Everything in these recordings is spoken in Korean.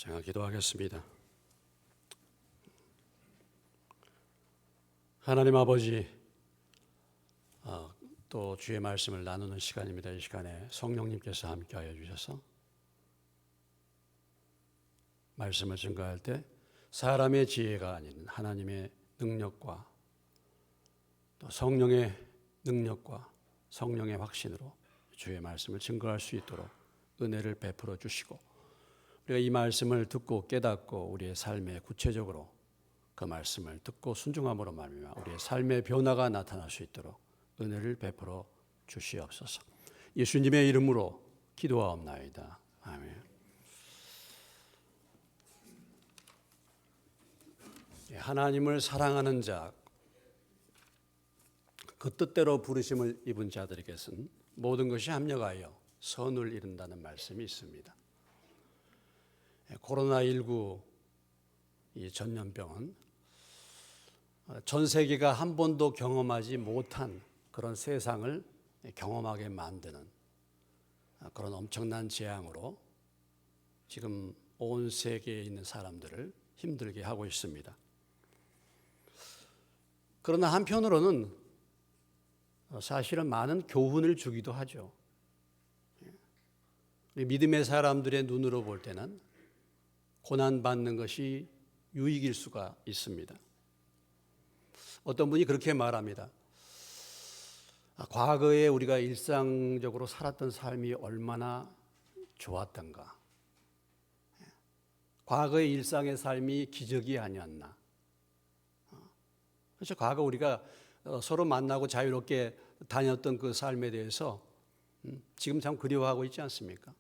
제가 기도하겠습니다. 하나님 아버지, 또 주의 말씀을 나누는 시간입니다. 이 시간에 성령님께서 함께하여 주셔서 말씀을 증거할 때 사람의 지혜가 아닌 하나님의 능력과 또 성령의 능력과 성령의 확신으로 주의 말씀을 증거할 수 있도록 은혜를 베풀어 주시고, 우리가 이 말씀을 듣고 깨닫고 우리의 삶에 구체적으로 그 말씀을 듣고 순종함으로 말미암아 우리의 삶의 변화가 나타날 수 있도록 은혜를 베풀어 주시옵소서. 예수님의 이름으로 기도하옵나이다. 아멘. 하나님을 사랑하는 자, 그 뜻대로 부르심을 입은 자들에게서는 모든 것이 합력하여 선을 이룬다는 말씀이 있습니다. 코로나19 이 전염병은 전 세계가 한 번도 경험하지 못한 그런 세상을 경험하게 만드는 그런 엄청난 재앙으로 지금 온 세계에 있는 사람들을 힘들게 하고 있습니다. 그러나 한편으로는 사실은 많은 교훈을 주기도 하죠. 믿음의 사람들의 눈으로 볼 때는 고난받는 것이 유익일 수가 있습니다. 어떤 분이 그렇게 말합니다. 과거에 우리가 일상적으로 살았던 삶이 얼마나 좋았던가. 과거의 일상의 삶이 기적이 아니었나. 그래서 과거 우리가 서로 만나고 자유롭게 다녔던 그 삶에 대해서 지금 참 그리워하고 있지 않습니까?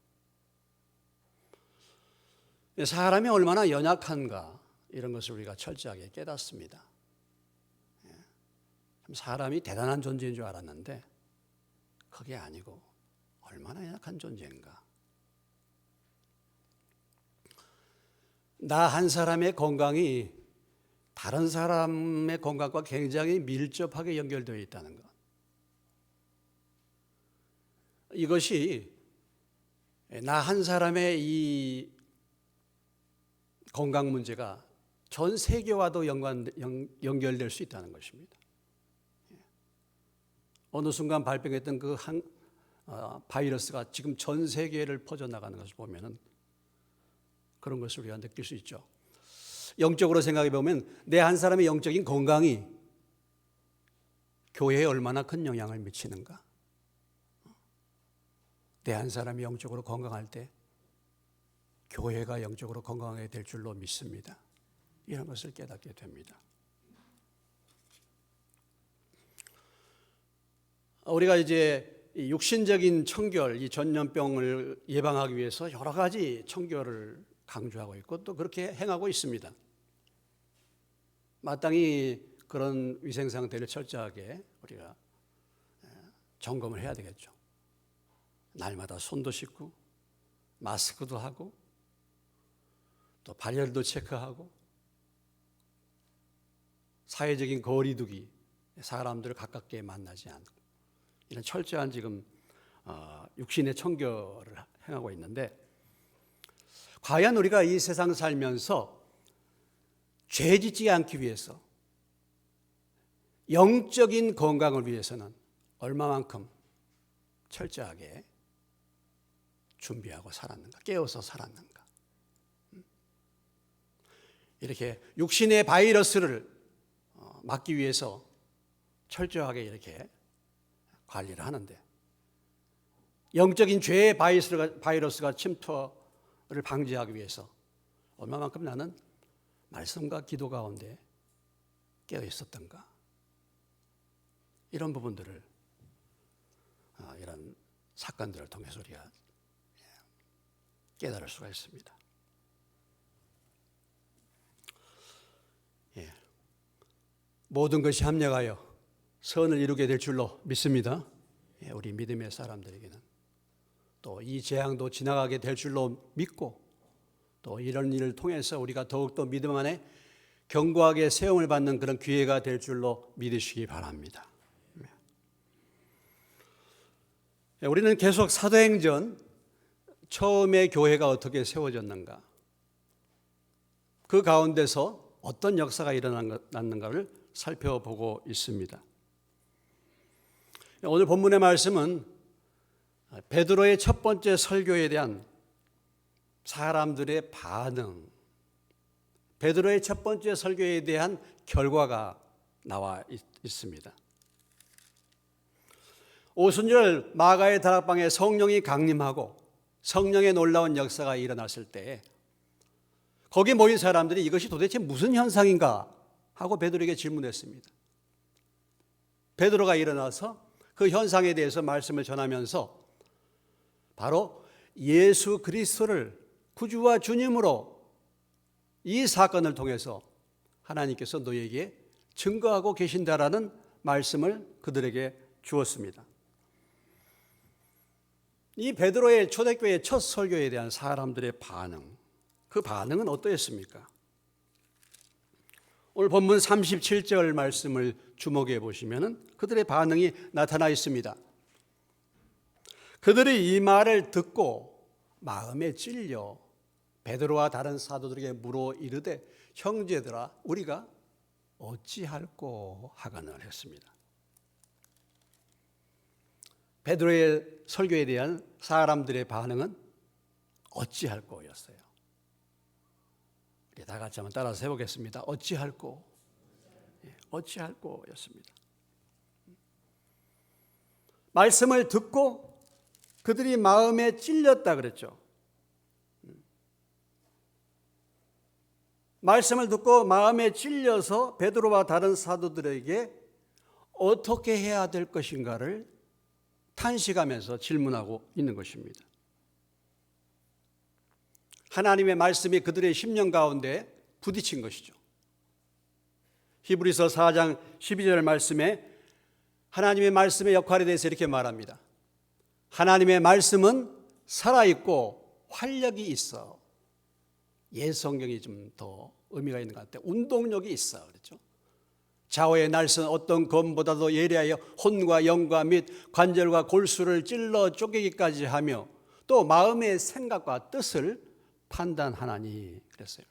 사람이 얼마나 연약한가, 이런 것을 우리가 철저하게 깨닫습니다. 사람이 대단한 존재인 줄 알았는데 그게 아니고 얼마나 연약한 존재인가. 나 한 사람의 건강이 다른 사람의 건강과 굉장히 밀접하게 연결되어 있다는 것. 이것이 나 한 사람의 이 건강 문제가 전 세계와도 연결될 수 있다는 것입니다. 어느 순간 발병했던 그 바이러스가 지금 전 세계를 퍼져나가는 것을 보면은 그런 것을 우리가 느낄 수 있죠. 영적으로 생각해 보면 내 한 사람의 영적인 건강이 교회에 얼마나 큰 영향을 미치는가. 내 한 사람이 영적으로 건강할 때 교회가 영적으로 건강하게 될 줄로 믿습니다. 이런 것을 깨닫게 됩니다. 우리가 이제 육신적인 청결, 이 전염병을 예방하기 위해서 여러 가지 청결을 강조하고 있고 또 그렇게 행하고 있습니다. 마땅히 그런 위생 상태를 철저하게 우리가 점검을 해야 되겠죠. 날마다 손도 씻고 마스크도 하고 또 발열도 체크하고 사회적인 거리두기, 사람들을 가깝게 만나지 않고 이런 철저한 지금 육신의 청결을 행하고 있는데, 과연 우리가 이 세상 살면서 죄 짓지 않기 위해서 영적인 건강을 위해서는 얼마만큼 철저하게 준비하고 살았는가, 깨어서 살았는가. 이렇게 육신의 바이러스를 막기 위해서 철저하게 이렇게 관리를 하는데, 영적인 죄의 바이러스가 침투를 방지하기 위해서 얼마만큼 나는 말씀과 기도 가운데 깨어 있었던가. 이런 부분들을 이런 사건들을 통해서 우리가 깨달을 수가 있습니다. 모든 것이 합력하여 선을 이루게 될 줄로 믿습니다. 우리 믿음의 사람들에게는 또 이 재앙도 지나가게 될 줄로 믿고, 또 이런 일을 통해서 우리가 더욱더 믿음 안에 견고하게 세움을 받는 그런 기회가 될 줄로 믿으시기 바랍니다. 우리는 계속 사도행전 처음에 교회가 어떻게 세워졌는가, 그 가운데서 어떤 역사가 일어났는가를 살펴보고 있습니다. 오늘 본문의 말씀은 베드로의 첫 번째 설교에 대한 사람들의 반응, 베드로의 첫 번째 설교에 대한 결과가 나와 있습니다. 오순절 마가의 다락방에 성령이 강림하고 성령의 놀라운 역사가 일어났을 때 거기 모인 사람들이 이것이 도대체 무슨 현상인가 하고 베드로에게 질문했습니다. 베드로가 일어나서 그 현상에 대해서 말씀을 전하면서 바로 예수 그리스도를 구주와 주님으로 이 사건을 통해서 하나님께서 너희에게 증거하고 계신다라는 말씀을 그들에게 주었습니다. 이 베드로의 초대교회 첫 설교에 대한 사람들의 반응, 그 반응은 어떠했습니까? 오늘 본문 37절 말씀을 주목해 보시면 그들의 반응이 나타나 있습니다. 그들이 이 말을 듣고 마음에 찔려 베드로와 다른 사도들에게 물어 이르되 형제들아 우리가 어찌할꼬 하거늘 했습니다. 베드로의 설교에 대한 사람들의 반응은 어찌할꼬였어요. 우리 다 같이 한번 따라서 해보겠습니다. 어찌할꼬, 어찌할꼬였습니다. 말씀을 듣고 그들이 마음에 찔렸다 그랬죠. 말씀을 듣고 마음에 찔려서 베드로와 다른 사도들에게 어떻게 해야 될 것인가를 탄식하면서 질문하고 있는 것입니다. 하나님의 말씀이 그들의 심령 가운데 부딪힌 것이죠. 히브리서 4장 12절 말씀에 하나님의 말씀의 역할에 대해서 이렇게 말합니다. 하나님의 말씀은 살아있고 활력이 있어. 옛 성경이 좀 더 의미가 있는 것 같아요. 운동력이 있어 그렇죠. 좌우의 날선 어떤 검보다도 예리하여 혼과 영과 및 관절과 골수를 찔러 쪼개기까지 하며 또 마음의 생각과 뜻을 판단하나니 그랬어요.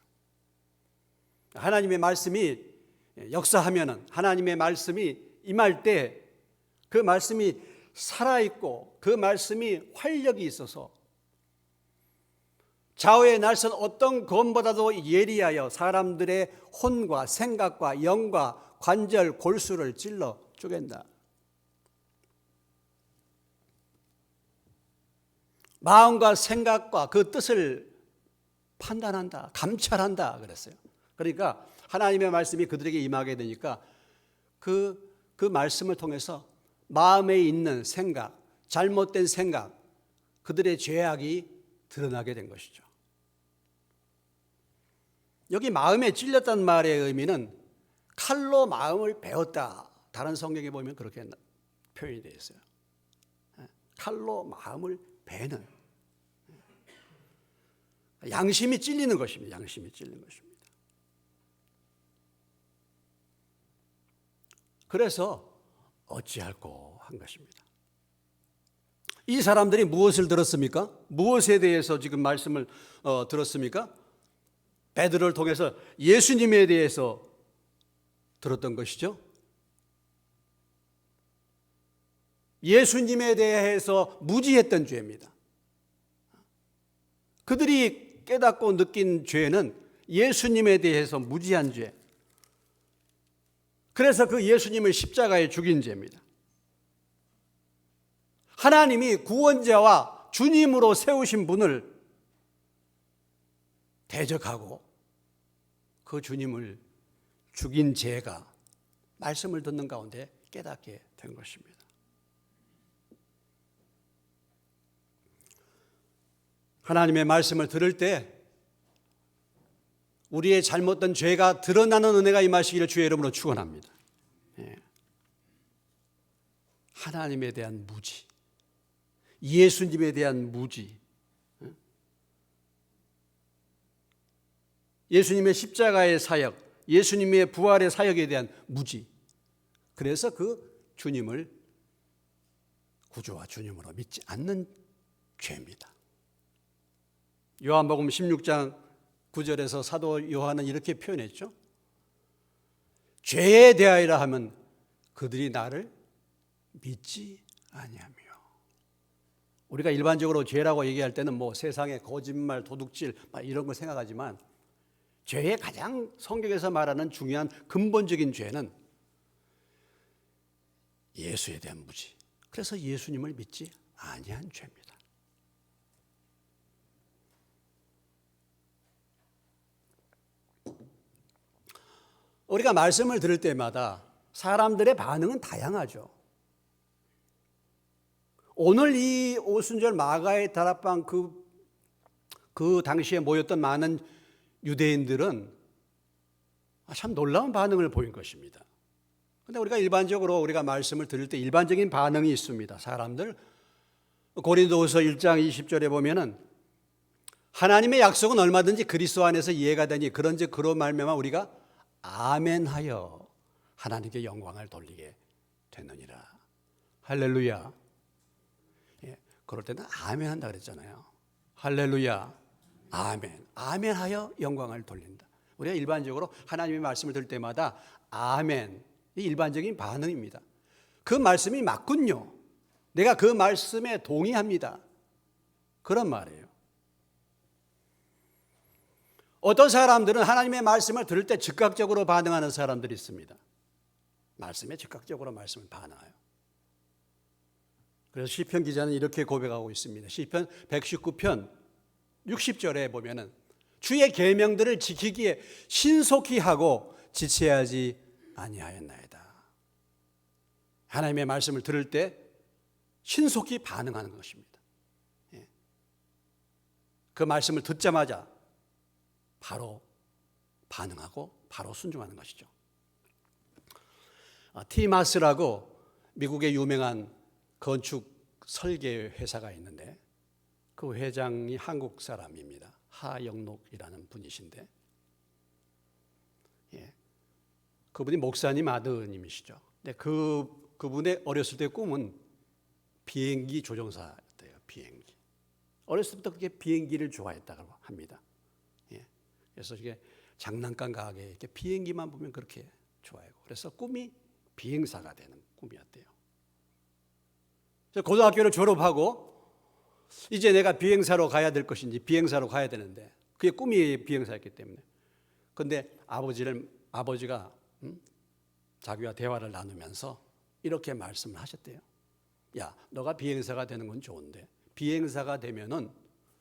하나님의 말씀이 역사하면은 하나님의 말씀이 임할 때 그 말씀이 살아있고 그 말씀이 활력이 있어서 좌우의 날선 어떤 검보다도 예리하여 사람들의 혼과 생각과 영과 관절, 골수를 찔러 쪼갠다. 마음과 생각과 그 뜻을 판단한다, 감찰한다 그랬어요. 그러니까 하나님의 말씀이 그들에게 임하게 되니까 그 말씀을 통해서 마음에 있는 생각, 잘못된 생각, 그들의 죄악이 드러나게 된 것이죠. 여기 마음에 찔렸다는 말의 의미는 칼로 마음을 베었다. 다른 성경에 보면 그렇게 표현이 되어 있어요. 칼로 마음을 베는. 양심이 찔리는 것입니다. 양심이 찔리는 것입니다. 그래서 어찌할꼬 한 것입니다. 이 사람들이 무엇을 들었습니까? 무엇에 대해서 지금 말씀을 들었습니까? 베드로를 통해서 예수님에 대해서 들었던 것이죠. 예수님에 대해서 무지했던 죄입니다. 그들이 깨닫고 느낀 죄는 예수님에 대해서 무지한 죄. 그래서 그 예수님을 십자가에 죽인 죄입니다. 하나님이 구원자와 주님으로 세우신 분을 대적하고 그 주님을 죽인 죄가 말씀을 듣는 가운데 깨닫게 된 것입니다. 하나님의 말씀을 들을 때 우리의 잘못된 죄가 드러나는 은혜가 임하시기를 주의 이름으로 축원합니다. 하나님에 대한 무지, 예수님에 대한 무지, 예수님의 십자가의 사역, 예수님의 부활의 사역에 대한 무지. 그래서 그 주님을 구주와 주님으로 믿지 않는 죄입니다. 요한복음 16장 9절에서 사도 요한은 이렇게 표현했죠. 죄에 대하여라 하면 그들이 나를 믿지 아니하며. 우리가 일반적으로 죄라고 얘기할 때는 뭐 세상에 거짓말, 도둑질 이런 걸 생각하지만 죄의 가장 성경에서 말하는 중요한 근본적인 죄는 예수에 대한 무지. 그래서 예수님을 믿지 아니한 죄입니다. 우리가 말씀을 들을 때마다 사람들의 반응은 다양하죠. 오늘 이 오순절 마가의 다락방 그 당시에 모였던 많은 유대인들은 참 놀라운 반응을 보인 것입니다. 그런데 우리가 일반적으로 우리가 말씀을 들을 때 일반적인 반응이 있습니다. 사람들 고린도후서 1장 20절에 보면은 하나님의 약속은 얼마든지 그리스도 안에서 이해가 되니 그런즉 그로 말미암아 우리가 아멘하여 하나님께 영광을 돌리게 되느니라. 할렐루야. 예, 그럴 때는 아멘한다 그랬잖아요. 할렐루야. 아멘. 아멘하여 영광을 돌린다. 우리가 일반적으로 하나님의 말씀을 들을 때마다 아멘. 이 일반적인 반응입니다. 그 말씀이 맞군요. 내가 그 말씀에 동의합니다. 그런 말이에요. 어떤 사람들은 하나님의 말씀을 들을 때 즉각적으로 반응하는 사람들이 있습니다. 말씀에 즉각적으로 말씀을 반응해요. 그래서 시편 기자는 이렇게 고백하고 있습니다. 시편 119편 60절에 보면은 주의 계명들을 지키기에 신속히 하고 지체하지 아니하였나이다. 하나님의 말씀을 들을 때 신속히 반응하는 것입니다. 그 말씀을 듣자마자 바로 반응하고 바로 순종하는 것이죠. 티마스라고 미국의 유명한 건축 설계 회사가 있는데 그 회장이 한국 사람입니다. 하영록이라는 분이신데 그분이 목사님 아드님이시죠. 근데 그분의 어렸을 때 꿈은 비행기 조종사였대요. 비행기. 어렸을 때부터 그렇게 비행기를 좋아했다고 합니다. 그래서 이게 장난감 가게 이렇게 비행기만 보면 그렇게 좋아하고 그래서 꿈이 비행사가 되는 꿈이었대요. 그래서 고등학교를 졸업하고 이제 내가 비행사로 가야 될 것인지 비행사로 가야 되는데 그게 꿈이 비행사였기 때문에 그런데 아버지가 자기와 대화를 나누면서 이렇게 말씀을 하셨대요. 야, 너가 비행사가 되는 건 좋은데 비행사가 되면은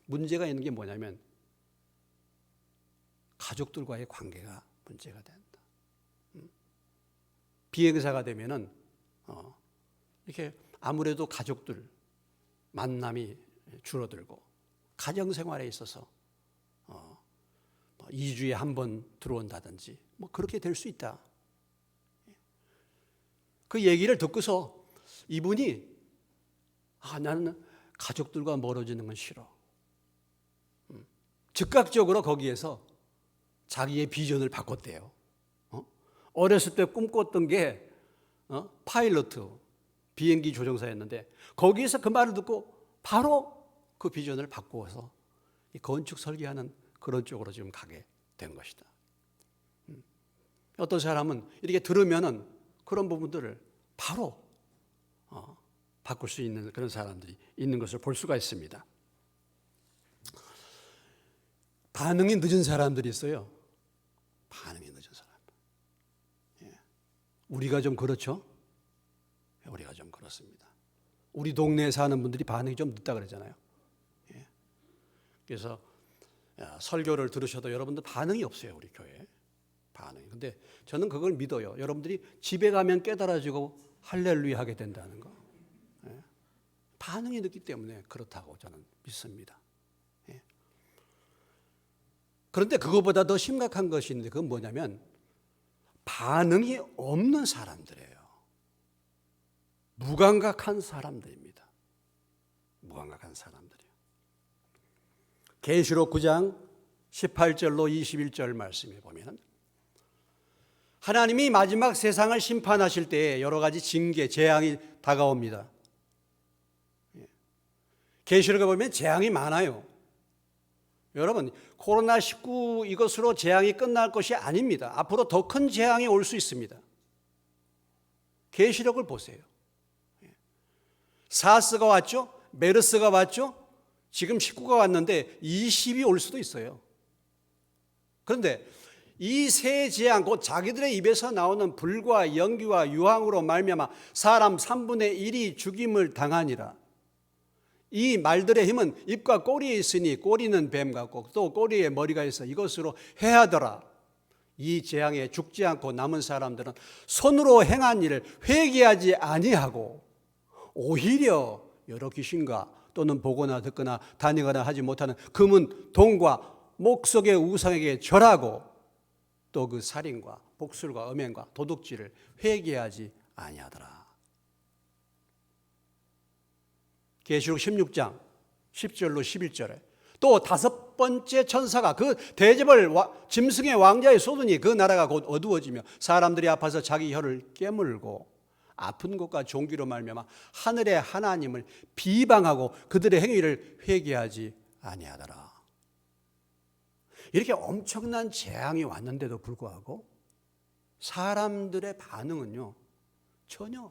문제가 있는 게 뭐냐면 가족들과의 관계가 문제가 된다. 비행사가 되면은 이렇게 아무래도 가족들 만남이 줄어들고 가정 생활에 있어서 2주에 한 번 들어온다든지 뭐 그렇게 될 수 있다. 그 얘기를 듣고서 이분이 나는 가족들과 멀어지는 건 싫어. 즉각적으로 거기에서 자기의 비전을 바꿨대요. 어렸을 때 꿈꿨던 게 파일로트, 비행기 조종사였는데 거기에서 그 말을 듣고 바로 그 비전을 바꾸어서 건축 설계하는 그런 쪽으로 지금 가게 된 것이다. 어떤 사람은 이렇게 들으면은 그런 부분들을 바로 바꿀 수 있는 그런 사람들이 있는 것을 볼 수가 있습니다. 반응이 늦은 사람들이 있어요. 반응이 늦은 사람. 우리가 좀 그렇죠? 우리가 좀 그렇습니다. 우리 동네에 사는 분들이 반응이 좀 늦다 그러잖아요. 그래서 설교를 들으셔도 여러분들 반응이 없어요. 우리 교회에. 반응이. 근데 저는 그걸 믿어요. 여러분들이 집에 가면 깨달아지고 할렐루야 하게 된다는 거. 반응이 늦기 때문에 그렇다고 저는 믿습니다. 그런데 그것보다 더 심각한 것이 있는데 그건 뭐냐면 반응이 없는 사람들이에요. 무감각한 사람들입니다. 무감각한 사람들이요. 계시록 9장 18절로 21절 말씀에 보면 하나님이 마지막 세상을 심판하실 때에 여러 가지 징계, 재앙이 다가옵니다. 계시록에 보면 재앙이 많아요. 여러분, 코로나19 이것으로 재앙이 끝날 것이 아닙니다. 앞으로 더 큰 재앙이 올 수 있습니다. 계시록을 보세요. 사스가 왔죠? 메르스가 왔죠? 지금 19가 왔는데 20이 올 수도 있어요. 그런데 이 세 재앙, 곧 자기들의 입에서 나오는 불과 연기와 유황으로 말미암아 사람 3분의 1이 죽임을 당하니라. 이 말들의 힘은 입과 꼬리에 있으니 꼬리는 뱀 같고 또 꼬리에 머리가 있어 이것으로 해하더라. 이 재앙에 죽지 않고 남은 사람들은 손으로 행한 일을 회개하지 아니하고 오히려 여러 귀신과 또는 보거나 듣거나 다니거나 하지 못하는 금은 동과 목석의 우상에게 절하고 또 그 살인과 복술과 음행과 도둑질을 회개하지 아니하더라. 계시록 16장 10절로 11절에 또 다섯 번째 천사가 그 대접을 짐승의 왕자에 쏟으니 그 나라가 곧 어두워지며 사람들이 아파서 자기 혀를 깨물고 아픈 것과 종기로 말미암아 하늘의 하나님을 비방하고 그들의 행위를 회개하지 아니하더라. 이렇게 엄청난 재앙이 왔는데도 불구하고 사람들의 반응은요, 전혀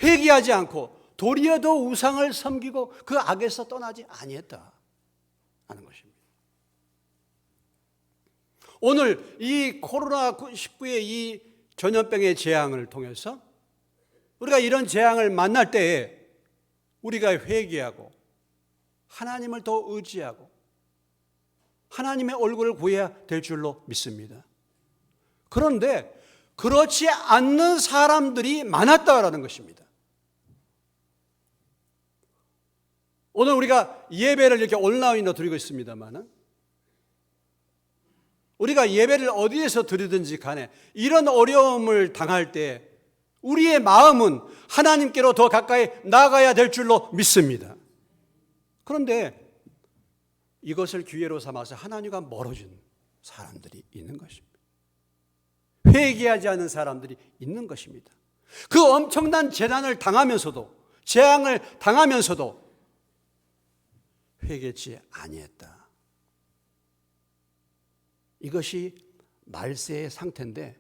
회개하지 않고 도리어 더 우상을 섬기고 그 악에서 떠나지 아니했다 하는 것입니다. 오늘 이 코로나19의 이 전염병의 재앙을 통해서 우리가 이런 재앙을 만날 때에 우리가 회개하고 하나님을 더 의지하고 하나님의 얼굴을 구해야 될 줄로 믿습니다. 그런데 그렇지 않는 사람들이 많았다라는 것입니다. 오늘 우리가 예배를 이렇게 온라인으로 드리고 있습니다만 우리가 예배를 어디에서 드리든지 간에 이런 어려움을 당할 때 우리의 마음은 하나님께로 더 가까이 나아가야 될 줄로 믿습니다. 그런데 이것을 기회로 삼아서 하나님과 멀어진 사람들이 있는 것입니다. 회개하지 않은 사람들이 있는 것입니다. 그 엄청난 재난을 당하면서도 재앙을 당하면서도 회개치 아니했다. 이것이 말세의 상태인데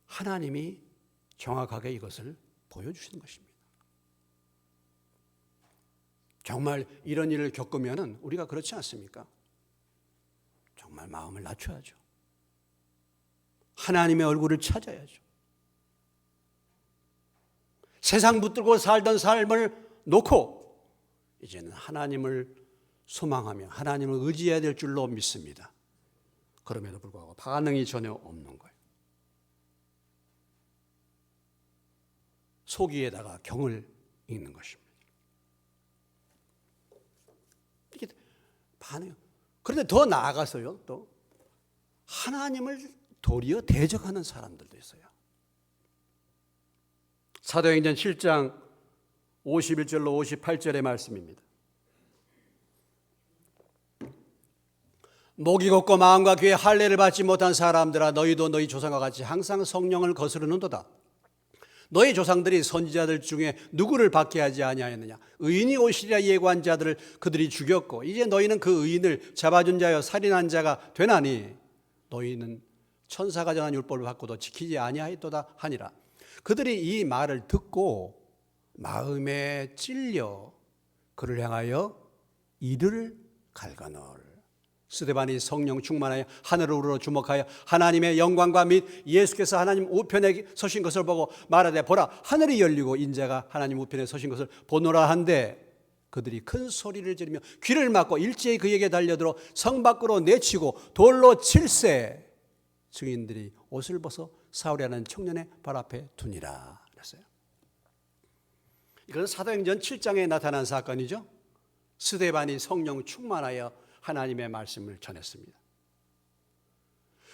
하나님이 정확하게 이것을 보여주시는 것입니다. 정말 이런 일을 겪으면 우리가 그렇지 않습니까? 정말 마음을 낮춰야죠. 하나님의 얼굴을 찾아야죠. 세상 붙들고 살던 삶을 놓고 이제는 하나님을 소망하며 하나님을 의지해야 될 줄로 믿습니다. 그럼에도 불구하고 반응이 전혀 없는 거예요. 소기에다가 경을 읽는 것입니다. 이게 반응. 그런데 더 나아가서요, 또 하나님을 도리어 대적하는 사람들도 있어요. 사도행전 7장 51절로 58절의 말씀입니다. 목이 곱고 마음과 귀에 할례를 받지 못한 사람들아, 너희도 너희 조상과 같이 항상 성령을 거스르는도다. 너희 조상들이 선지자들 중에 누구를 박해 하지 아니하였느냐? 의인이 오시리라 예고한 자들을 그들이 죽였고 이제 너희는 그 의인을 잡아준 자여 살인한 자가 되나니 너희는 천사가 정한 율법을 받고도 지키지 아니하였도다 하니라. 그들이 이 말을 듣고 마음에 찔려 그를 향하여 이를 갈가넣을. 스데반이 성령 충만하여 하늘을 우러러 주목하여 하나님의 영광과 및 예수께서 하나님 우편에 서신 것을 보고 말하되 보라 하늘이 열리고 인자가 하나님 우편에 서신 것을 보노라 한데 그들이 큰 소리를 지르며 귀를 막고 일제히 그에게 달려들어 성 밖으로 내치고 돌로 칠세. 증인들이 옷을 벗어 사울이라는 청년의 발 앞에 두니라 그랬어요. 이것은 사도행전 7장에 나타난 사건이죠. 스데반이 성령 충만하여 하나님의 말씀을 전했습니다.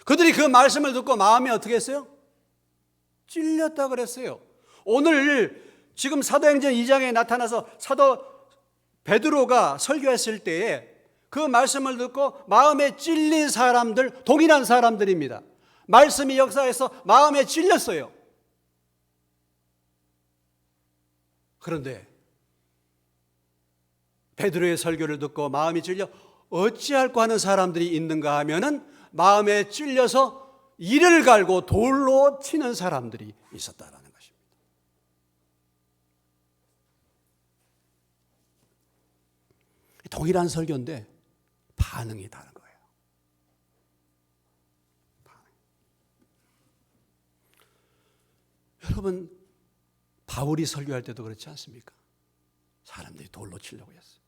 그들이 그 말씀을 듣고 마음이 어떻게 했어요? 찔렸다 그랬어요. 오늘 지금 사도행전 2장에 나타나서 사도 베드로가 설교했을 때에 그 말씀을 듣고 마음에 찔린 사람들, 동일한 사람들입니다. 말씀이 역사에서 마음에 찔렸어요. 그런데 베드로의 설교를 듣고 마음이 찔려 어찌할꼬 하는 사람들이 있는가 하면은 마음에 찔려서 이를 갈고 돌로 치는 사람들이 있었다라는 것입니다. 동일한 설교인데 반응이 다른 거예요. 여러분, 바울이 설교할 때도 그렇지 않습니까? 사람들이 돌로 치려고 했어요.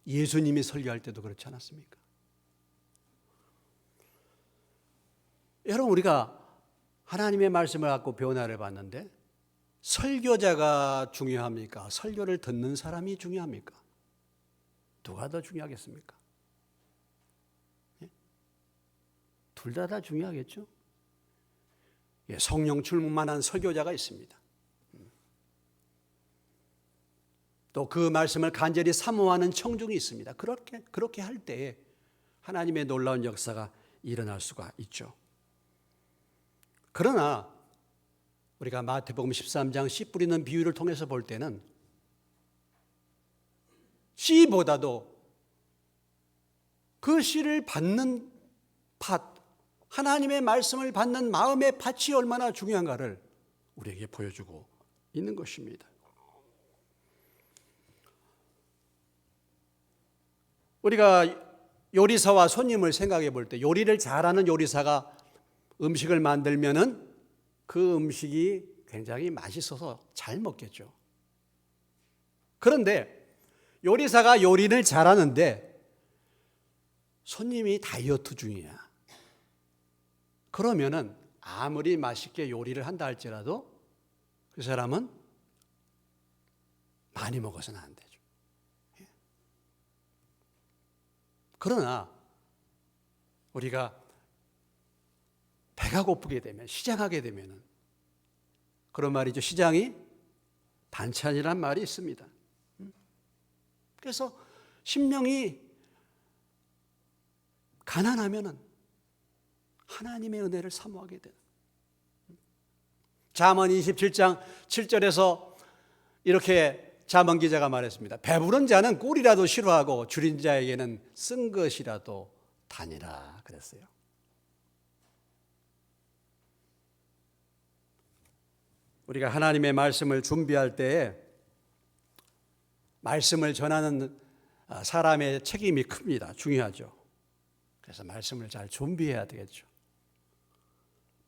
예수님이 설교할 때도 그렇지 않았습니까? 여러분, 우리가 하나님의 말씀을 갖고 변화를 받는데 설교자가 중요합니까? 설교를 듣는 사람이 중요합니까? 누가 더 중요하겠습니까? 둘 다 중요하겠죠? 성령 충만한 설교자가 있습니다. 또 그 말씀을 간절히 사모하는 청중이 있습니다. 그렇게 할 때에 하나님의 놀라운 역사가 일어날 수가 있죠. 그러나 우리가 마태복음 13장 씨 뿌리는 비유를 통해서 볼 때는 씨보다도 그 씨를 받는 밭, 하나님의 말씀을 받는 마음의 밭이 얼마나 중요한가를 우리에게 보여주고 있는 것입니다. 우리가 요리사와 손님을 생각해 볼 때 요리를 잘하는 요리사가 음식을 만들면은 그 음식이 굉장히 맛있어서 잘 먹겠죠. 그런데 요리사가 요리를 잘하는데 손님이 다이어트 중이야. 그러면은 아무리 맛있게 요리를 한다 할지라도 그 사람은 많이 먹어서는 안 되죠. 그러나 우리가 배가 고프게 되면, 시장하게 되면은 그런 말이죠. 시장이 반찬이란 말이 있습니다. 그래서 심령이 가난하면은 하나님의 은혜를 사모하게 되는. 잠언 27장 7절에서 이렇게 잠언 기자가 말했습니다. 배부른 자는 꿀이라도 싫어하고 줄인 자에게는 쓴 것이라도 다니라 그랬어요. 우리가 하나님의 말씀을 준비할 때에 말씀을 전하는 사람의 책임이 큽니다. 중요하죠. 그래서 말씀을 잘 준비해야 되겠죠.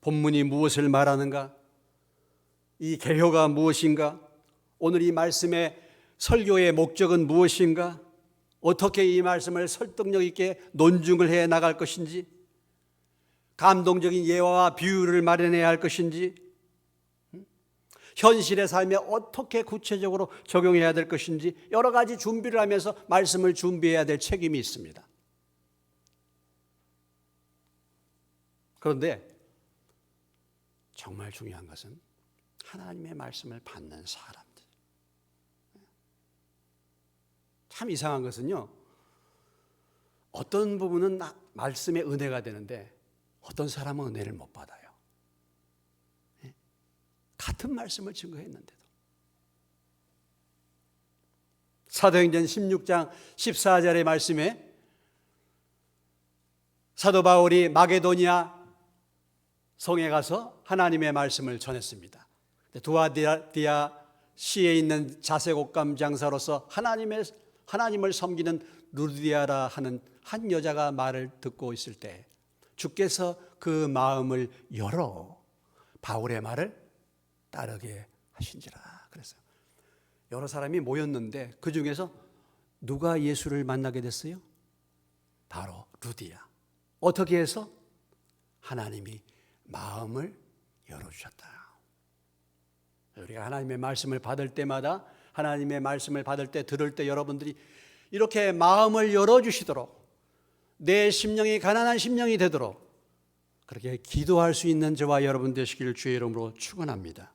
본문이 무엇을 말하는가? 이 개요가 무엇인가? 오늘 이 말씀의 설교의 목적은 무엇인가? 어떻게 이 말씀을 설득력 있게 논증을 해 나갈 것인지, 감동적인 예화와 비유를 마련해야 할 것인지, 현실의 삶에 어떻게 구체적으로 적용해야 될 것인지 여러 가지 준비를 하면서 말씀을 준비해야 될 책임이 있습니다. 그런데 정말 중요한 것은 하나님의 말씀을 받는 사람들. 참 이상한 것은요, 어떤 부분은 말씀의 은혜가 되는데 어떤 사람은 은혜를 못 받아요. 같은 말씀을 증거했는데도. 사도행전 16장 14절의 말씀에 사도 바울이 마게도니아 성에 가서 하나님의 말씀을 전했습니다. 두아디아 시에 있는 자색옷감 장사로서 하나님을 섬기는 루디아라 하는 한 여자가 말을 듣고 있을 때 주께서 그 마음을 열어 바울의 말을 따르게 하신지라 그랬어요. 여러 사람이 모였는데 그 중에서 누가 예수를 만나게 됐어요? 바로 루디아. 어떻게 해서? 하나님이 마음을 열어주셨다. 우리가 하나님의 말씀을 받을 때마다, 하나님의 말씀을 받을 때, 들을 때 여러분들이 이렇게 마음을 열어주시도록, 내 심령이 가난한 심령이 되도록 그렇게 기도할 수 있는 저와 여러분 되시기를 주의 이름으로 축원합니다.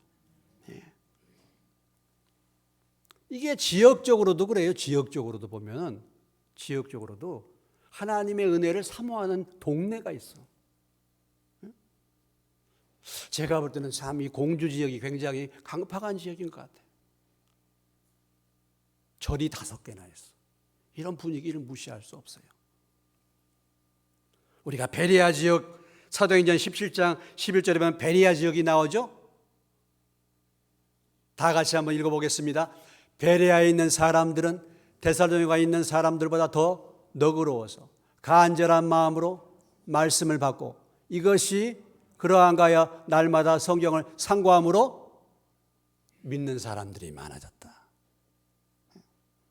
이게 지역적으로도 그래요. 지역적으로도 보면, 지역적으로도 하나님의 은혜를 사모하는 동네가 있어. 제가 볼 때는 참 이 공주 지역이 굉장히 강팍한 지역인 것 같아요. 절이 5개나 했어. 이런 분위기를 무시할 수 없어요. 우리가 베레아 지역, 사도행전 17장 11절에 보면 베레아 지역이 나오죠. 다 같이 한번 읽어보겠습니다. 베레아에 있는 사람들은 데살로니가에 있는 사람들보다 더 너그러워서 간절한 마음으로 말씀을 받고 이것이 그러한가 하여 날마다 성경을 상고함으로 믿는 사람들이 많아졌다.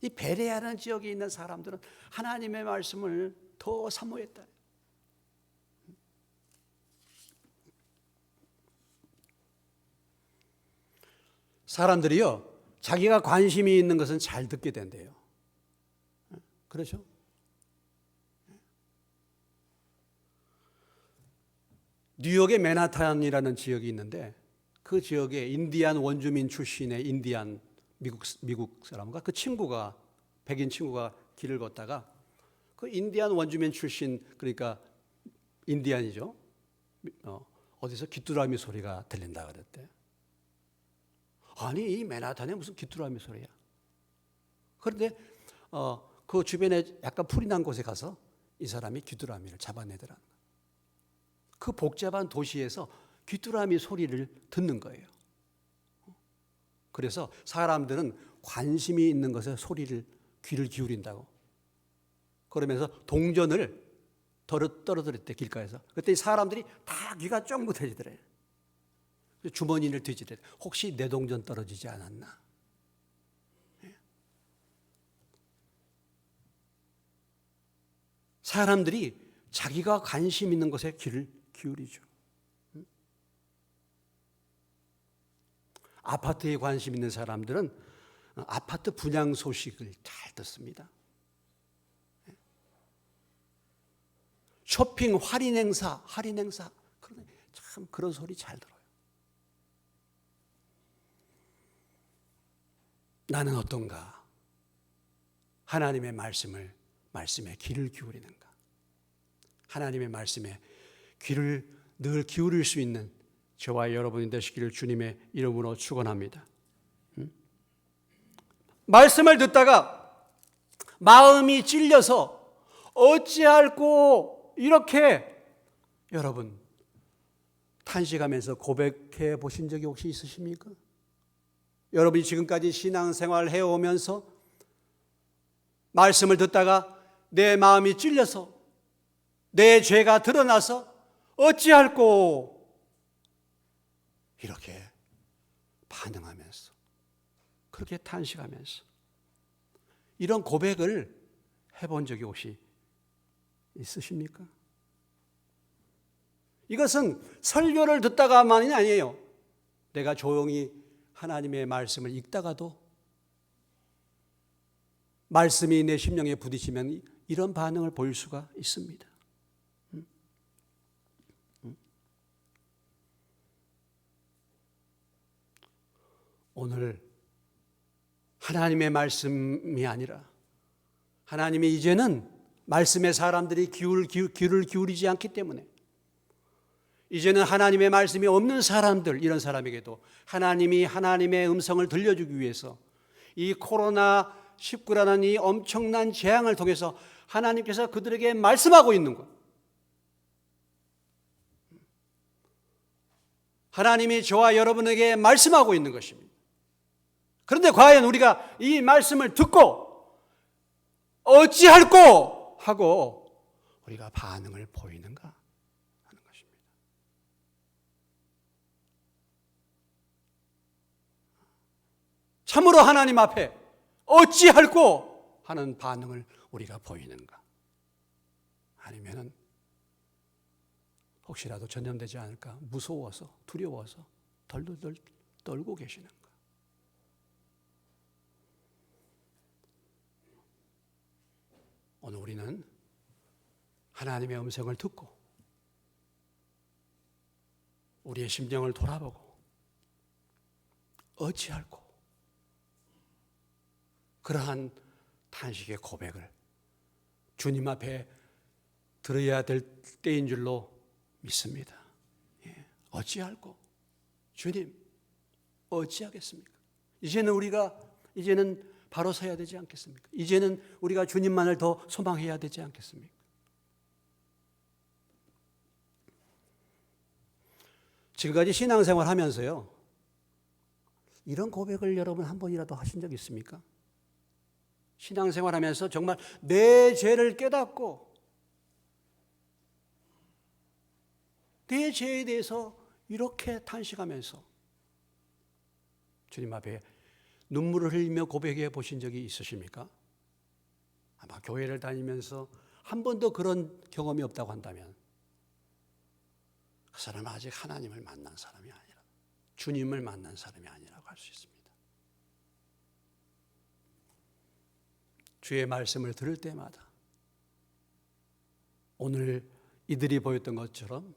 이 베레아라는 지역에 있는 사람들은 하나님의 말씀을 더 사모했다. 사람들이요, 자기가 관심이 있는 것은 잘 듣게 된대요. 그렇죠? 뉴욕의 맨하탄이라는 지역이 있는데 그 지역에 인디안 원주민 출신의 인디안 미국 사람과 그 친구가, 백인 친구가 길을 걷다가 그 인디안 원주민 출신, 그러니까 인디안이죠. 어디서 귀뚜라미 소리가 들린다 그랬대. 아니, 이 맨하탄에 무슨 귀뚜라미 소리야. 그런데 그 주변에 약간 풀이 난 곳에 가서 이 사람이 귀뚜라미를 잡아내더라는 거예요. 그 복잡한 도시에서 귀뚜라미 소리를 듣는 거예요. 그래서 사람들은 관심이 있는 것에 귀를 기울인다고. 그러면서 동전을 떨어뜨렸대, 길가에서. 그때 사람들이 다 귀가 쫑긋해지더래요. 주머니를 뒤지래. 혹시 내 동전 떨어지지 않았나? 사람들이 자기가 관심 있는 것에 귀를 기울이죠. 아파트에 관심 있는 사람들은 아파트 분양 소식을 잘 듣습니다. 쇼핑 할인 행사, 참 그런 소리 잘 들어요. 나는 어떤가? 하나님의 말씀에 귀를 기울이는가? 하나님의 말씀에 귀를 늘 기울일 수 있는 저와 여러분이 되시기를 주님의 이름으로 축원합니다. 말씀을 듣다가 마음이 찔려서 어찌할꼬 이렇게 여러분 탄식하면서 고백해 보신 적이 혹시 있으십니까? 여러분이 지금까지 신앙생활을 해오면서 말씀을 듣다가 내 마음이 찔려서 내 죄가 드러나서 어찌할꼬 이렇게 반응하면서 그렇게 탄식하면서 이런 고백을 해본 적이 혹시 있으십니까? 이것은 설교를 듣다가만이 아니에요. 내가 조용히 하나님의 말씀을 읽다가도 말씀이 내 심령에 부딪히면 이런 반응을 보일 수가 있습니다. 오늘 하나님의 말씀이 아니라 하나님이 이제는 말씀에 사람들이 귀를 기울이지 않기 때문에 이제는 하나님의 말씀이 없는 사람들, 이런 사람에게도 하나님이 하나님의 음성을 들려주기 위해서 이 코로나19라는 이 엄청난 재앙을 통해서 하나님께서 그들에게 말씀하고 있는 것. 하나님이 저와 여러분에게 말씀하고 있는 것입니다. 그런데 과연 우리가 이 말씀을 듣고 어찌할꼬 하고 우리가 반응을 보이는가 하는 것입니다. 참으로 하나님 앞에 어찌할꼬 하는 반응을 우리가 보이는가? 아니면은 혹시라도 전염되지 않을까 무서워서 두려워서 덜덜 떨고 계시는가? 오늘 우리는 하나님의 음성을 듣고 우리의 심정을 돌아보고 어찌할꼬 그러한 탄식의 고백을 주님 앞에 들어야 될 때인 줄로 믿습니다. 어찌할꼬 주님 어찌하겠습니까? 이제는 바로 서야 되지 않겠습니까? 이제는 우리가 주님만을 더 소망해야 되지 않겠습니까? 지금까지 신앙생활 하면서요, 이런 고백을 여러분 한 번이라도 하신 적 있습니까? 신앙생활 하면서 정말 내 죄를 깨닫고 내 죄에 대해서 이렇게 탄식하면서 주님 앞에 눈물을 흘리며 고백해 보신 적이 있으십니까? 아마 교회를 다니면서 한 번도 그런 경험이 없다고 한다면 그 사람은 아직 하나님을 만난 사람이 아니라, 주님을 만난 사람이 아니라고 할 수 있습니다. 주의 말씀을 들을 때마다 오늘 이들이 보였던 것처럼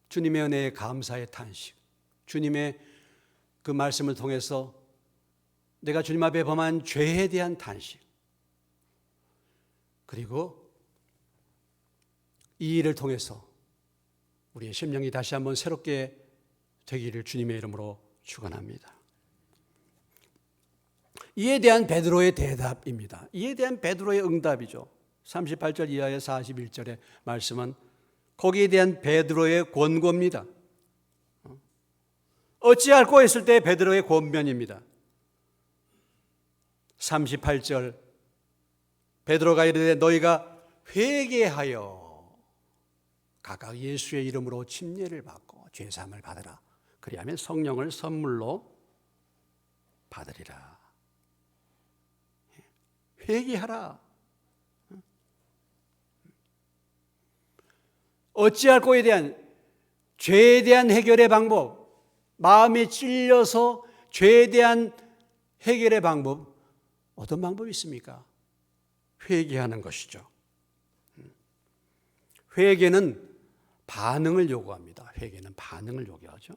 주님의 은혜에 감사의 탄식, 주님의 그 말씀을 통해서 내가 주님 앞에 범한 죄에 대한 탄식, 그리고 이 일을 통해서 우리의 심령이 다시 한번 새롭게 되기를 주님의 이름으로 축원합니다. 이에 대한 베드로의 대답입니다. 이에 대한 베드로의 응답이죠. 38절 이하의 41절의 말씀은 거기에 대한 베드로의 권고입니다. 어찌할꼬 했을 때 베드로의 권면입니다. 38절 베드로가 이르되 너희가 회개하여 각각 예수의 이름으로 침례를 받고 죄사함을 받으라. 그리하면 성령을 선물로 받으리라. 회개하라. 어찌할꼬에 대한 죄에 대한 해결의 방법, 마음에 찔려서 죄에 대한 해결의 방법, 어떤 방법이 있습니까? 회개하는 것이죠. 회개는 반응을 요구합니다. 회개는 반응을 요구하죠.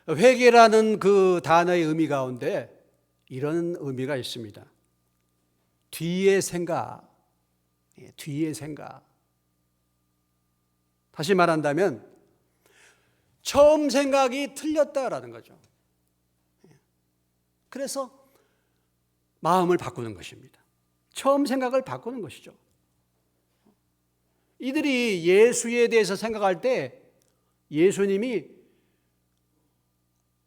회개라는 그 단어의 의미 가운데 이런 의미가 있습니다. 뒤의 생각, 뒤의 생각. 다시 말한다면 처음 생각이 틀렸다라는 거죠. 그래서 마음을 바꾸는 것입니다. 처음 생각을 바꾸는 것이죠. 이들이 예수에 대해서 생각할 때 예수님이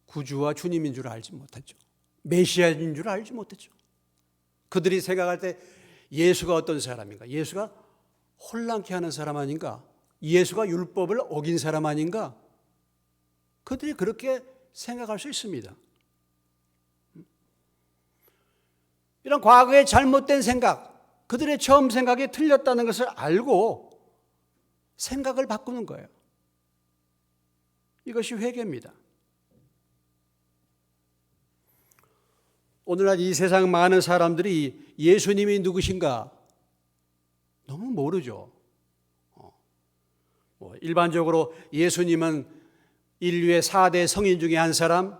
구주와 주님인 줄 알지 못했죠. 메시아인 줄 알지 못했죠. 그들이 생각할 때 예수가 어떤 사람인가? 예수가 혼란케 하는 사람 아닌가? 예수가 율법을 어긴 사람 아닌가? 그들이 그렇게 생각할 수 있습니다. 이런 과거의 잘못된 생각, 그들의 처음 생각이 틀렸다는 것을 알고 생각을 바꾸는 거예요. 이것이 회개입니다. 오늘날 이 세상 많은 사람들이 예수님이 누구신가 너무 모르죠. 일반적으로 예수님은 인류의 4대 성인 중에 한 사람,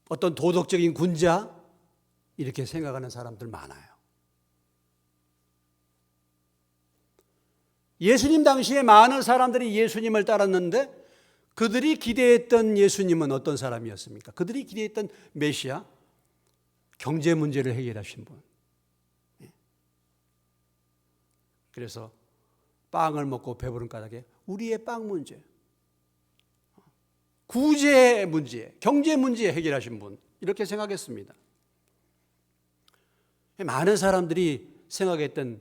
어떤 도덕적인 군자, 이렇게 생각하는 사람들 많아요. 예수님 당시에 많은 사람들이 예수님을 따랐는데 그들이 기대했던 예수님은 어떤 사람이었습니까? 그들이 기대했던 메시아, 경제 문제를 해결하신 분. 그래서 빵을 먹고 배부른 까닭에 우리의 빵 문제, 구제 문제, 경제 문제 해결하신 분, 이렇게 생각했습니다. 많은 사람들이 생각했던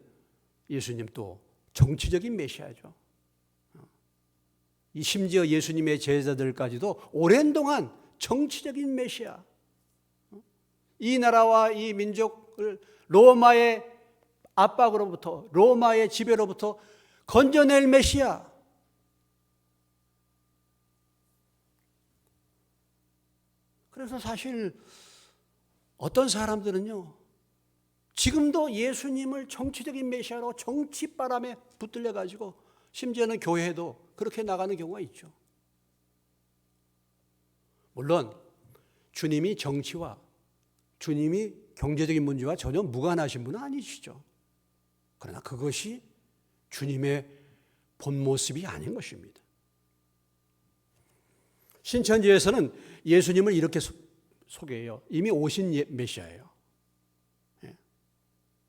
예수님 또 정치적인 메시아죠. 심지어 예수님의 제자들까지도 오랜 동안 정치적인 메시아, 이 나라와 이 민족을 로마의 압박으로부터, 로마의 지배로부터 건져낼 메시아. 그래서 사실 어떤 사람들은요, 지금도 예수님을 정치적인 메시아로 정치바람에 붙들려 가지고 심지어는 교회도 그렇게 나가는 경우가 있죠. 물론 주님이 정치와 주님이 경제적인 문제와 전혀 무관하신 분은 아니시죠. 그러나 그것이 주님의 본 모습이 아닌 것입니다. 신천지에서는 예수님을 이렇게 속에요. 이미 오신 메시아예요.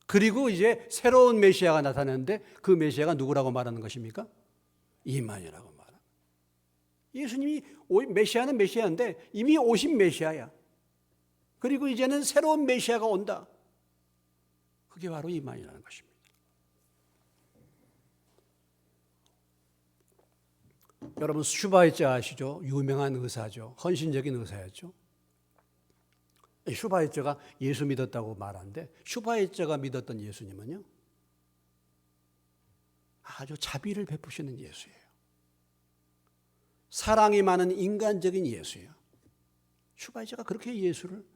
그리고 이제 새로운 메시아가 나타나는데 그 메시아가 누구라고 말하는 것입니까? 이만희라고 말합니다. 예수님이 메시아는 메시아인데 이미 오신 메시아야. 그리고 이제는 새로운 메시아가 온다. 그게 바로 이만희라는 것입니다. 여러분 슈바이처 아시죠? 유명한 의사죠. 헌신적인 의사였죠. 슈바이처가 예수 믿었다고 말하는데 슈바이처가 믿었던 예수님은요, 아주 자비를 베푸시는 예수예요. 사랑이 많은 인간적인 예수예요. 슈바이처가 그렇게 예수를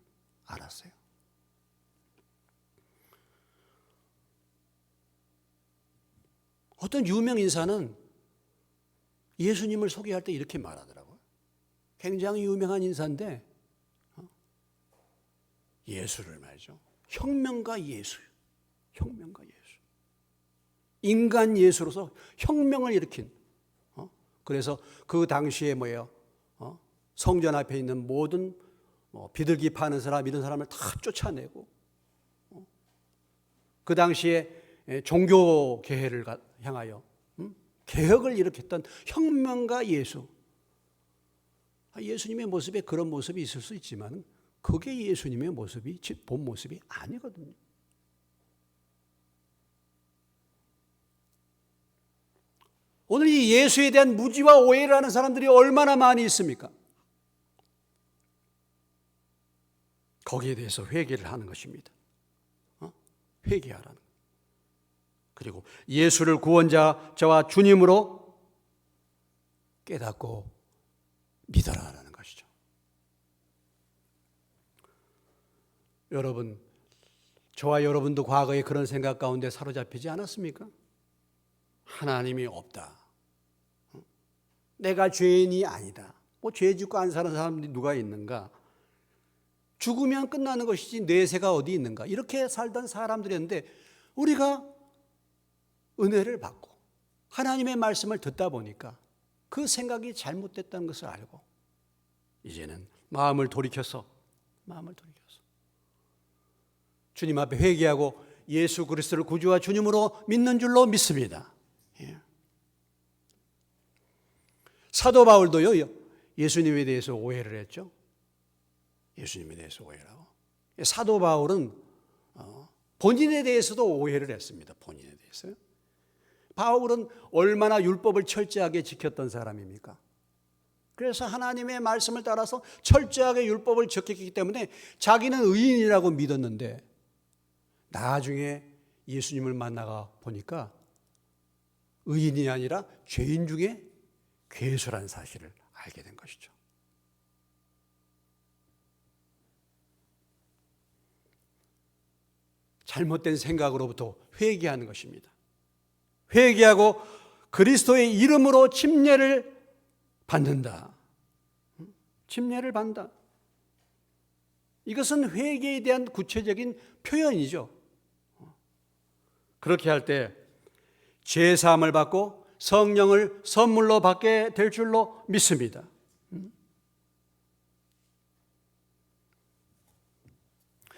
알았어요. 어떤 유명 인사는 예수님을 소개할 때 이렇게 말하더라고요. 굉장히 유명한 인사인데 예수를 말이죠. 혁명가 예수. 혁명가 예수. 인간 예수로서 혁명을 일으킨. 그래서 그 당시에 뭐예요? 성전 앞에 있는 모든 비둘기 파는 사람, 이런 사람을 다 쫓아내고, 그 당시에 종교 개혁을 향하여 개혁을 일으켰던 혁명가 예수. 예수님의 모습에 그런 모습이 있을 수 있지만 그게 예수님의 모습이 본 모습이 아니거든요. 오늘 이 예수에 대한 무지와 오해를 하는 사람들이 얼마나 많이 있습니까? 거기에 대해서 회개를 하는 것입니다. 회개하라는 것. 그리고 예수를 구원자 저와 주님으로 깨닫고 믿어라라는 것이죠. 여러분, 저와 여러분도 과거에 그런 생각 가운데 사로잡히지 않았습니까? 하나님이 없다. 내가 죄인이 아니다. 죄 짓고 안 사는 사람들이 누가 있는가? 죽으면 끝나는 것이지 내세가 어디 있는가? 이렇게 살던 사람들이었는데 우리가 은혜를 받고 하나님의 말씀을 듣다 보니까 그 생각이 잘못됐다는 것을 알고 이제는 마음을 돌이켜서 주님 앞에 회개하고 예수 그리스도를 구주와 주님으로 믿는 줄로 믿습니다. 예. 사도 바울도요, 예수님에 대해서 오해를 했죠. 예수님에 대해서 오해를 하고. 사도 바울은 본인에 대해서도 오해를 했습니다. 본인에 대해서요. 바울은 얼마나 율법을 철저하게 지켰던 사람입니까? 그래서 하나님의 말씀을 따라서 철저하게 율법을 지켰기 때문에 자기는 의인이라고 믿었는데 나중에 예수님을 만나가 보니까 의인이 아니라 죄인 중에 괴수라는 사실을 알게 된 것이죠. 잘못된 생각으로부터 회개하는 것입니다. 회개하고 그리스도의 이름으로 침례를 받는다. 침례를 받는다. 이것은 회개에 대한 구체적인 표현이죠. 그렇게 할 때 죄사함을 받고 성령을 선물로 받게 될 줄로 믿습니다.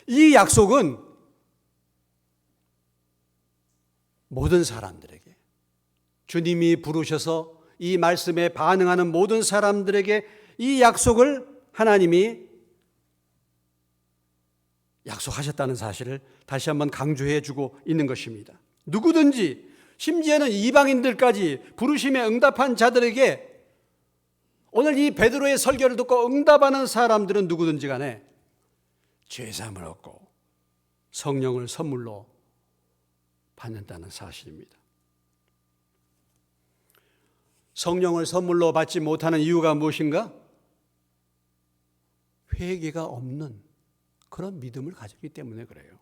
이 약속은 모든 사람들에게, 주님이 부르셔서 이 말씀에 반응하는 모든 사람들에게 이 약속을 하나님이 약속하셨다는 사실을 다시 한번 강조해 주고 있는 것입니다. 누구든지, 심지어는 이방인들까지 부르심에 응답한 자들에게 오늘 이 베드로의 설교를 듣고 응답하는 사람들은 누구든지 간에 죄사함을 얻고 성령을 선물로 받는다는 사실입니다. 성령을 선물로 받지 못하는 이유가 무엇인가? 회개가 없는 그런 믿음을 가졌기 때문에 그래요.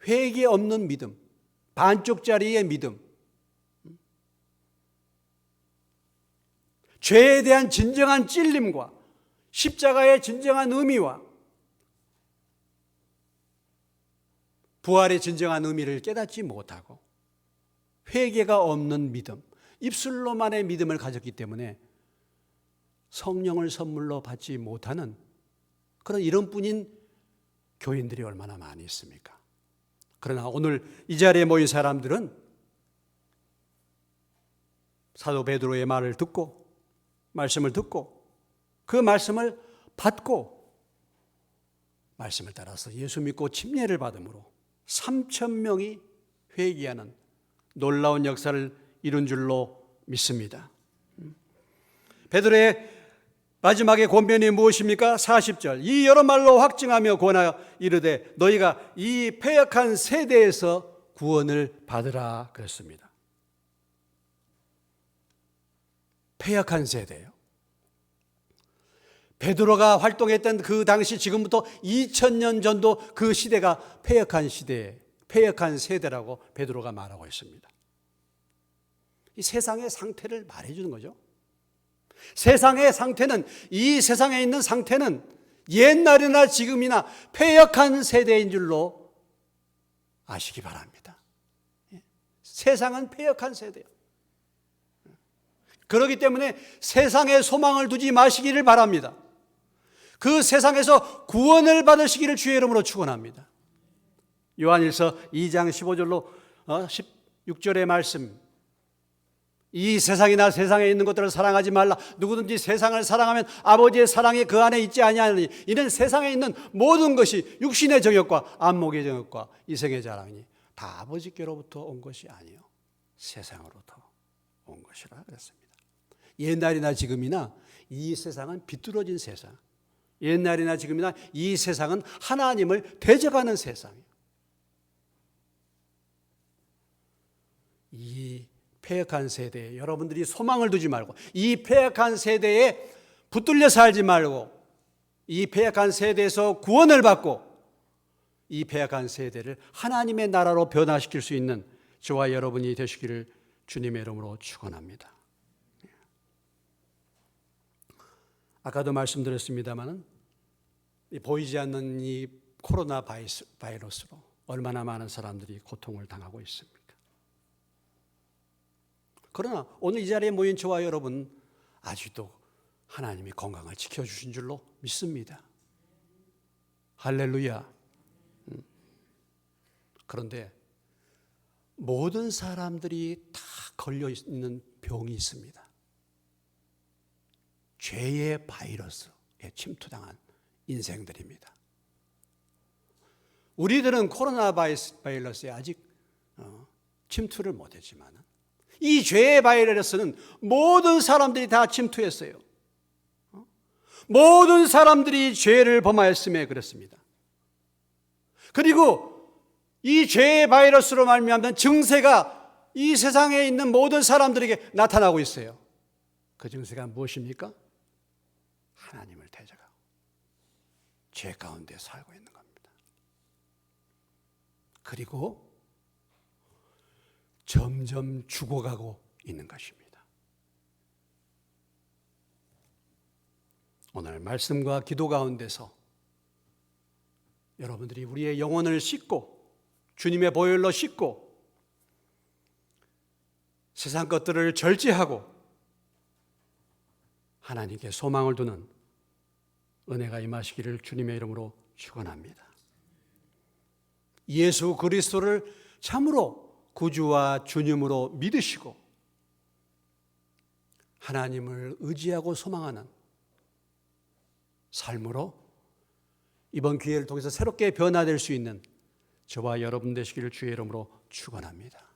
회개 없는 믿음, 반쪽짜리의 믿음, 죄에 대한 진정한 찔림과 십자가의 진정한 의미와 부활의 진정한 의미를 깨닫지 못하고 회개가 없는 믿음, 입술로만의 믿음을 가졌기 때문에 성령을 선물로 받지 못하는 그런 이런뿐인 교인들이 얼마나 많이 있습니까? 그러나 오늘 이 자리에 모인 사람들은 사도 베드로의 말을 듣고 말씀을 듣고 그 말씀을 받고 말씀을 따라서 예수 믿고 침례를 받음으로 3,000명이 회개하는 놀라운 역사를 이룬 줄로 믿습니다. 베드로의 마지막에 권면이 무엇입니까? 40절. 이 여러 말로 확증하며 권하여 이르되 너희가 이 패역한 세대에서 구원을 받으라 그랬습니다. 패역한 세대예요. 베드로가 활동했던 그 당시 지금부터 2000년 전도 그 시대가 패역한 시대, 패역한 세대라고 베드로가 말하고 있습니다. 이 세상의 상태를 말해주는 거죠. 세상의 상태는, 이 세상에 있는 상태는 옛날이나 지금이나 패역한 세대인 줄로 아시기 바랍니다. 세상은 패역한 세대예요. 그렇기 때문에 세상에 소망을 두지 마시기를 바랍니다. 그 세상에서 구원을 받으시기를 주의 이름으로 축원합니다. 요한일서 2장 15절로 16절의 말씀, 이 세상이나 세상에 있는 것들을 사랑하지 말라. 누구든지 세상을 사랑하면 아버지의 사랑이 그 안에 있지 아니하느니 이는 세상에 있는 모든 것이 육신의 정욕과 안목의 정욕과 이생의 자랑이니 다 아버지께로부터 온 것이 아니요 세상으로부터 온 것이라 그랬습니다. 옛날이나 지금이나 이 세상은 비뚤어진 세상, 옛날이나 지금이나 이 세상은 하나님을 대적하는 세상이에요. 이 패역한 세대에 여러분들이 소망을 두지 말고, 이 패역한 세대에 붙들려 살지 말고, 이 패역한 세대에서 구원을 받고 이 패역한 세대를 하나님의 나라로 변화시킬 수 있는 저와 여러분이 되시기를 주님의 이름으로 축원합니다. 아까도 말씀드렸습니다마는 보이지 않는 이 코로나 바이러스로 얼마나 많은 사람들이 고통을 당하고 있습니까? 그러나 오늘 이 자리에 모인 저와 여러분 아직도 하나님이 건강을 지켜주신 줄로 믿습니다. 할렐루야. 그런데 모든 사람들이 다 걸려있는 병이 있습니다. 죄의 바이러스에 침투당한 인생들입니다. 우리들은 코로나 바이러스에 아직 침투를 못했지만 이 죄의 바이러스는 모든 사람들이 다 침투했어요. 모든 사람들이 죄를 범하였음에 그렇습니다. 그리고 이 죄의 바이러스로 말미암는 증세가 이 세상에 있는 모든 사람들에게 나타나고 있어요. 그 증세가 무엇입니까? 하나님을 대적하고 죄 가운데 살고 있는 겁니다. 그리고 점점 죽어가고 있는 것입니다. 오늘 말씀과 기도 가운데서 여러분들이 우리의 영혼을 씻고 주님의 보혈로 씻고 세상 것들을 절제하고 하나님께 소망을 두는 은혜가 임하시기를 주님의 이름으로 축원합니다. 예수 그리스도를 참으로 구주와 주님으로 믿으시고 하나님을 의지하고 소망하는 삶으로 이번 기회를 통해서 새롭게 변화될 수 있는 저와 여러분 되시기를 주의 이름으로 축원합니다.